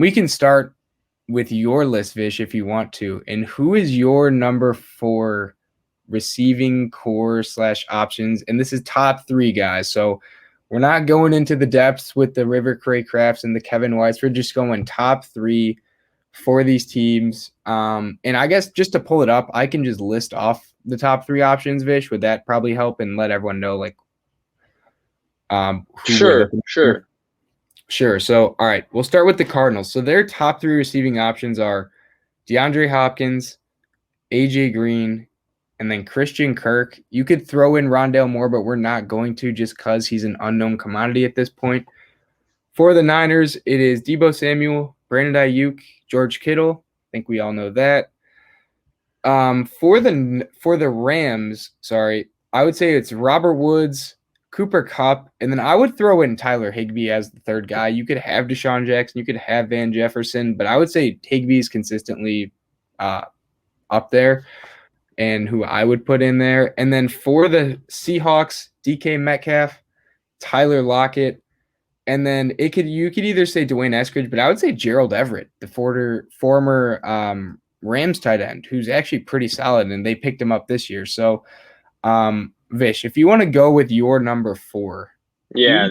we can start with your list, Vish, if you want to. And who is your number 4 receiving core / options? And this is top 3 guys. So we're not going into the depths with the River Craycrafts and the Kevin Whites. We're just going top 3 for these teams. And I guess just to pull it up, I can just list off the top 3 options, Vish. Would that probably help and let everyone know like who we're looking at? Sure. So, all right, we'll start with the Cardinals. So their top 3 receiving options are DeAndre Hopkins, AJ Green, and then Christian Kirk. You could throw in Rondale Moore, but we're not going to just because he's an unknown commodity at this point. For the Niners, it is Deebo Samuel, Brandon Ayuk, George Kittle. I think we all know that. For the Rams, I would say it's Robert Woods, Cooper Kupp, and then I would throw in Tyler Higbee as the third guy. You could have Deshaun Jackson, you could have Van Jefferson, but I would say Higbee is consistently up there and who I would put in there. And then for the Seahawks, DK Metcalf, Tyler Lockett, and then you could either say Dwayne Eskridge, but I would say Gerald Everett, the former Rams tight end, who's actually pretty solid, and they picked him up this year. So, Vish, if you want to go with your number 4. Yeah,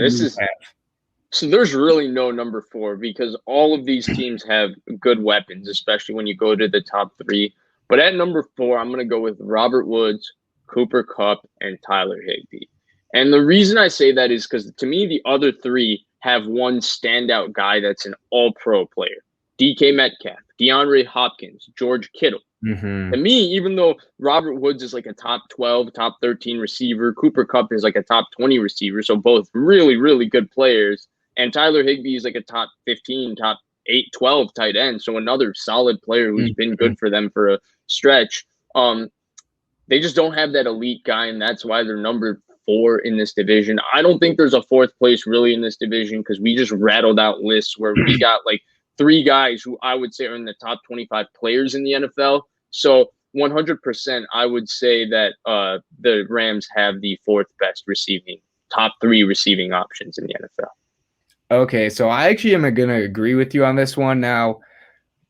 so there's really no number 4 because all of these teams have good weapons, especially when you go to the top 3. But at number 4, I'm going to go with Robert Woods, Cooper Kupp, and Tyler Higbee. And the reason I say that is because to me, the other 3 have one standout guy that's an all-pro player. DK Metcalf, DeAndre Hopkins, George Kittle. Mm-hmm. To me, even though Robert Woods is like a top 12, top 13 receiver, Cooper Kupp is like a top 20 receiver, so both really, really good players. And Tyler Higbee is like a top 15, top 8, 12 tight end, so another solid player who's been good for them for a stretch. They just don't have that elite guy, and that's why they're number 4 in this division. I don't think there's a 4th place really in this division because we just rattled out lists where we got like 3 guys who I would say are in the top 25 players in the NFL. So 100%, I would say that the Rams have the 4th best top 3 receiving options in the NFL. Okay, so I actually am going to agree with you on this one. Now,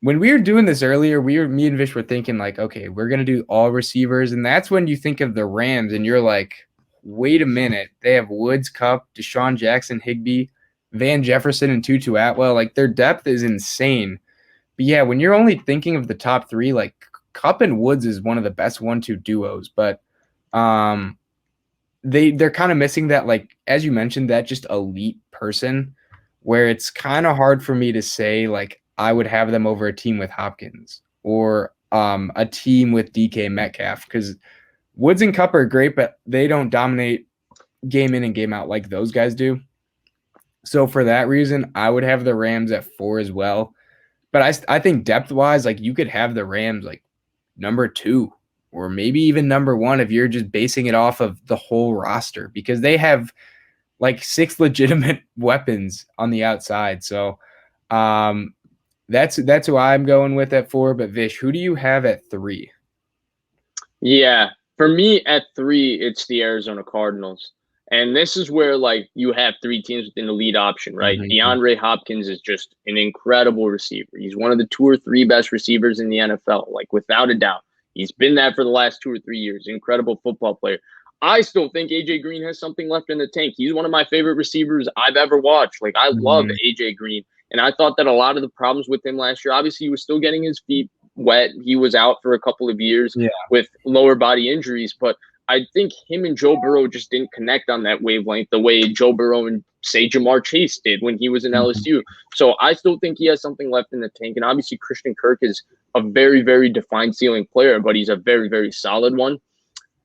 when we were doing this earlier, me and Vish were thinking like, okay, we're going to do all receivers. And that's when you think of the Rams and you're like, wait a minute. They have Woods, Kupp, Deshaun Jackson, Higbee, Van Jefferson, and Tutu Atwell. Like their depth is insane. But yeah, when you're only thinking of the top 3, like Kupp and Woods is one of the best 1-2 duos. But they're kind of missing that, like, as you mentioned, that just elite person where it's kind of hard for me to say, like, I would have them over a team with Hopkins or a team with DK Metcalf because Woods and Kupp are great, but they don't dominate game in and game out like those guys do. So for that reason, I would have the Rams at 4 as well. But I think depth-wise, like, you could have the Rams, like, number 2 or maybe even number 1 if you're just basing it off of the whole roster because they have, like, 6 legitimate weapons on the outside. So that's who I'm going with at 4. But Vish, who do you have at 3? Yeah, for me at 3, it's the Arizona Cardinals. And this is where, like, you have 3 teams with an elite option, right? Mm-hmm. DeAndre Hopkins is just an incredible receiver. He's one of the 2 or 3 best receivers in the NFL, like, without a doubt. He's been that for the last 2 or 3 years. Incredible football player. I still think AJ Green has something left in the tank. He's one of my favorite receivers I've ever watched. Like, I love AJ Green. And I thought that a lot of the problems with him last year, obviously he was still getting his feet wet. He was out for a couple of years with lower body injuries. But I think him and Joe Burrow just didn't connect on that wavelength the way Joe Burrow and, say, Jamar Chase did when he was in LSU. So I still think he has something left in the tank. And obviously Christian Kirk is a very, very defined ceiling player, but he's a very, very solid one.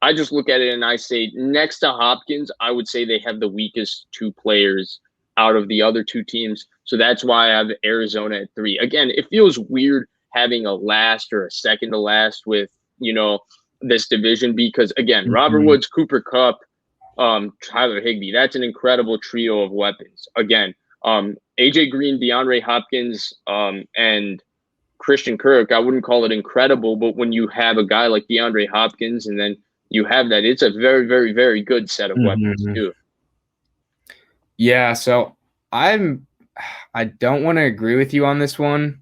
I just look at it and I say next to Hopkins, I would say they have the weakest 2 players out of the other 2 teams. So that's why I have Arizona at 3. Again, it feels weird having a last or a second to last with, this division because, again, Robert Woods, Cooper Kupp, Tyler Higbee, that's an incredible trio of weapons. Again, AJ Green, DeAndre Hopkins, and Christian Kirk, I wouldn't call it incredible, but when you have a guy like DeAndre Hopkins and then you have that, it's a very, very, very good set of weapons too. Yeah, so I'm I don't want to agree with you on this one.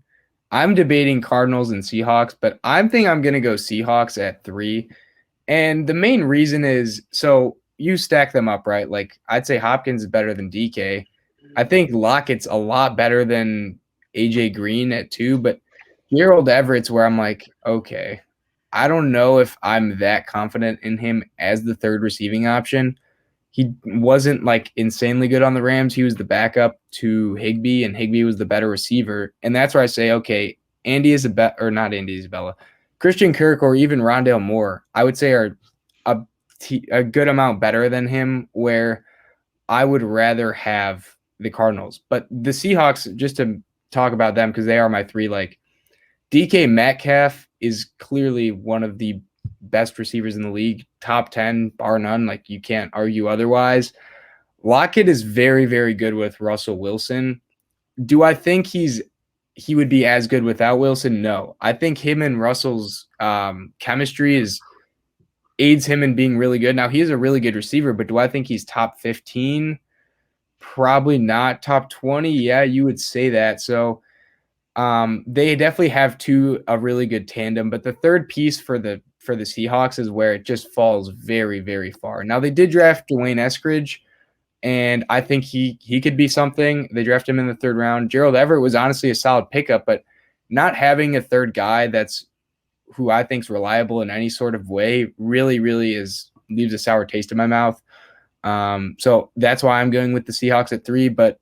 I'm debating Cardinals and Seahawks, but I'm going to go Seahawks at 3. And the main reason is, so you stack them up, right? Like, I'd say Hopkins is better than DK. I think Lockett's a lot better than AJ Green at 2, but Gerald Everett's where I'm like, okay, I don't know if I'm that confident in him as the third receiving option. He wasn't like insanely good on the Rams. He was the backup to Higbee, and Higbee was the better receiver. And that's where I say, okay, not Andy Isabella, Christian Kirk, or even Rondale Moore, I would say are a good amount better than him, where I would rather have the Cardinals. But the Seahawks, just to talk about them, because they are my 3, like, DK Metcalf is clearly one of the best receivers in the league, top 10, bar none. Like, you can't argue otherwise. Lockett is very, very good with Russell Wilson. Do I think he would be as good without Wilson? No. I think him and Russell's chemistry aids him in being really good. Now, he is a really good receiver, but do I think he's top 15? Probably not. Top 20? Yeah, you would say that. So they definitely have a really good tandem, but the third piece for the Seahawks is where it just falls very, very far. Now, they did draft Dwayne Eskridge, and I think he could be something. They drafted him in the 3rd round. Gerald Everett was honestly a solid pickup, but not having a third guy that's who I think is reliable in any sort of way really, really leaves a sour taste in my mouth. So that's why I'm going with the Seahawks at 3, but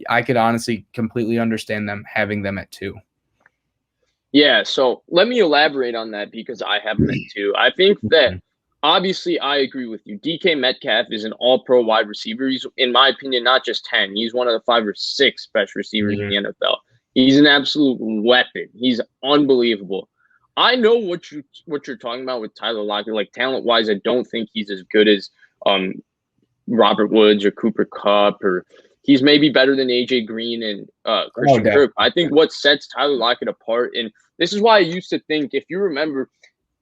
I could honestly completely understand them having them at 2. Yeah, so let me elaborate on that because I have them at 2. I think that obviously I agree with you. DK Metcalf is an all-pro wide receiver. He's, in my opinion, not just 10. He's one of the 5 or 6 best receivers in the NFL. He's an absolute weapon. He's unbelievable. I know what you're talking about with Tyler Lockett. Like, talent-wise, I don't think he's as good as Robert Woods or Cooper Kupp, or he's maybe better than AJ Green and Christian Kirk. I think what sets Tyler Lockett apart, and this is why I used to think, if you remember,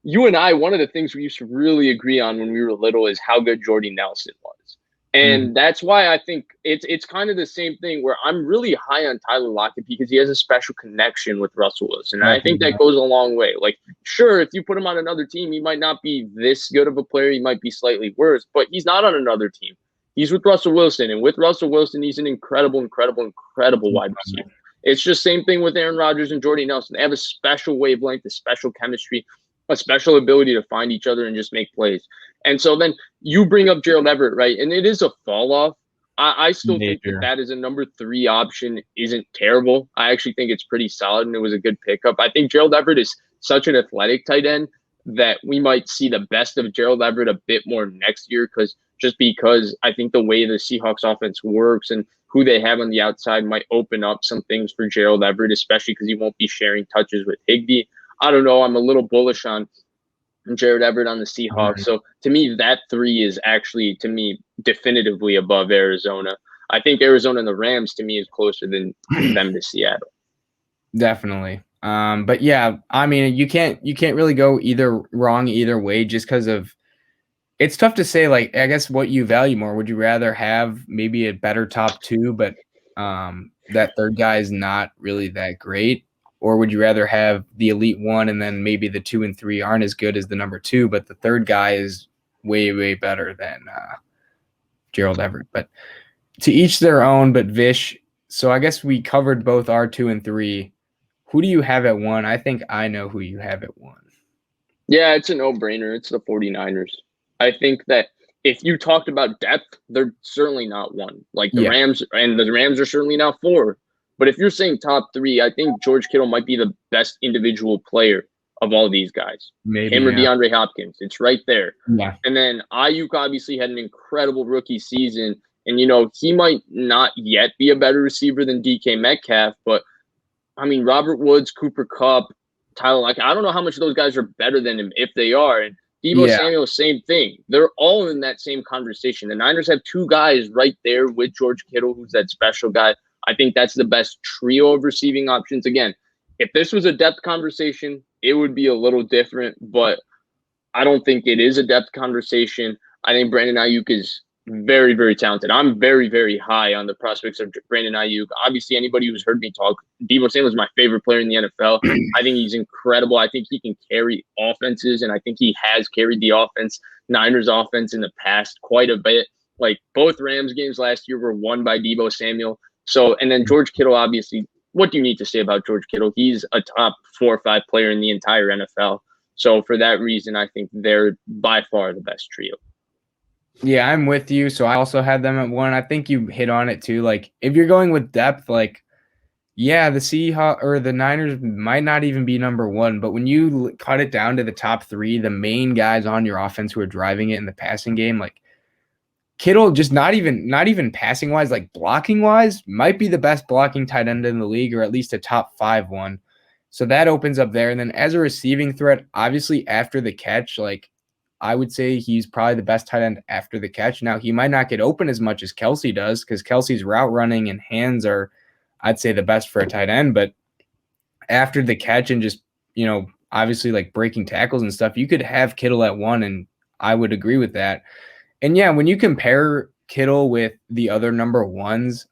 you and I, one of the things we used to really agree on when we were little is how good Jordy Nelson was. And that's why I think it's kind of the same thing where I'm really high on Tyler Lockett because he has a special connection with Russell Wilson. And I think that goes a long way. Like, sure, if you put him on another team, he might not be this good of a player. He might be slightly worse, but he's not on another team. He's with Russell Wilson. And with Russell Wilson, he's an incredible wide receiver. It's just same thing with Aaron Rodgers and Jordy Nelson. They have a special wavelength, a special chemistry, a special ability to find each other and just make plays. And so then you bring up Gerald Everett, right? And it is a fall off. I still think that is a number 3 option isn't terrible. I actually think it's pretty solid, and it was a good pickup. I think Gerald Everett is such an athletic tight end that we might see the best of Gerald Everett a bit more next year because I think the way the Seahawks offense works and who they have on the outside might open up some things for Gerald Everett, especially because he won't be sharing touches with Higbee. I don't know. I'm a little bullish on Gerald Everett on the Seahawks. So to me, that 3 is actually, to me, definitively above Arizona. I think Arizona and the Rams, to me, is closer than them to Seattle. Definitely. But yeah, I mean, you can't really go wrong either way just because of it's tough to say, like, I guess what you value more. Would you rather have maybe a better top 2, but that third guy is not really that great? Or would you rather have the elite 1 and then maybe the 2 and 3 aren't as good as the number 2, but the third guy is way, way better than Gerald Everett? But to each their own, but Vish. So I guess we covered both our 2 and 3. Who do you have at 1? I think I know who you have at 1. Yeah, it's a no-brainer. It's the 49ers. I think that if you talked about depth, they're certainly not 1. Like the Rams, and the Rams are certainly not 4. But if you're saying top 3, I think George Kittle might be the best individual player of all these guys. Maybe him or DeAndre Hopkins. It's right there. Yeah. And then Ayuk obviously had an incredible rookie season. And, you know, he might not yet be a better receiver than DK Metcalf. But, I mean, Robert Woods, Cooper Kupp, Tyler Lockett, I don't know how much of those guys are better than him if they are. And Deebo Samuel, same thing. They're all in that same conversation. The Niners have 2 guys right there with George Kittle, who's that special guy. I think that's the best trio of receiving options. Again, if this was a depth conversation, it would be a little different, but I don't think it is a depth conversation. I think Brandon Ayuk is very, very talented. I'm very, very high on the prospects of Brandon Ayuk. Obviously, anybody who's heard me talk, Deebo Samuel's my favorite player in the NFL. I think he's incredible. I think he can carry offenses, and I think he has carried the Niners offense in the past quite a bit. Like both Rams games last year were won by Deebo Samuel. So, and then George Kittle, obviously, what do you need to say about George Kittle? He's a top 4 or 5 player in the entire NFL. So for that reason, I think they're by far the best trio. Yeah, I'm with you. So I also had them at 1. I think you hit on it too. Like if you're going with depth, like yeah, the Seahawks or the Niners might not even be number 1, but when you cut it down to the top 3, the main guys on your offense who are driving it in the passing game, like Kittle, just not even passing wise, like blocking wise, might be the best blocking tight end in the league, or at least a top 5 one. So that opens up there. And then as a receiving threat, obviously after the catch, like I would say he's probably the best tight end after the catch. Now he might not get open as much as Kelsey does, because Kelsey's route running and hands are, I'd say, the best for a tight end. But after the catch and just, obviously like breaking tackles and stuff, you could have Kittle at 1, and I would agree with that. And yeah, when you compare Kittle with the other number 1s,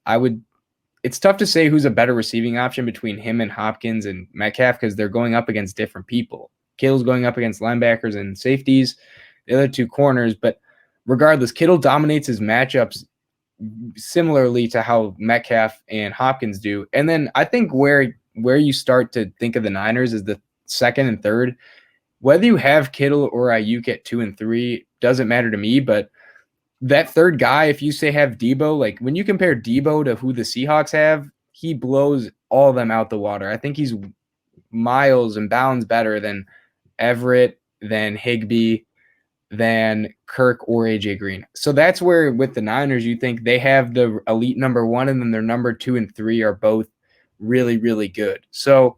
it's tough to say who's a better receiving option between him and Hopkins and Metcalf, because they're going up against different people. Kittle's going up against linebackers and safeties, the other 2 corners. But regardless, Kittle dominates his matchups similarly to how Metcalf and Hopkins do. And then I think where you start to think of the Niners is the 2nd and 3rd. Whether you have Kittle or Ayuk at 2 and 3 doesn't matter to me, but that 3rd guy, if you say have Deebo, like when you compare Deebo to who the Seahawks have, he blows all of them out the water. I think he's miles and bounds better than Everett, than Higbee, than Kirk or AJ Green. So that's where with the Niners, you think they have the elite number 1, and then their number 2 and 3 are both really, really good. So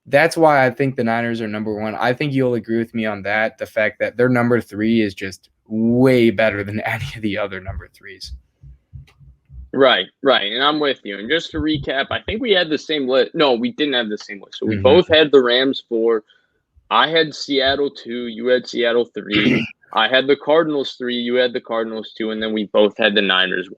that's why I think the Niners are number 1. I think you'll agree with me on that, the fact that their number 3 is just way better than any of the other number 3s. Right. And I'm with you. And just to recap, I think we had the same list. No, we didn't have the same list. So we both had the Rams 4. I had Seattle 2. You had Seattle 3. I had the Cardinals 3. You had the Cardinals 2. And then we both had the Niners 1.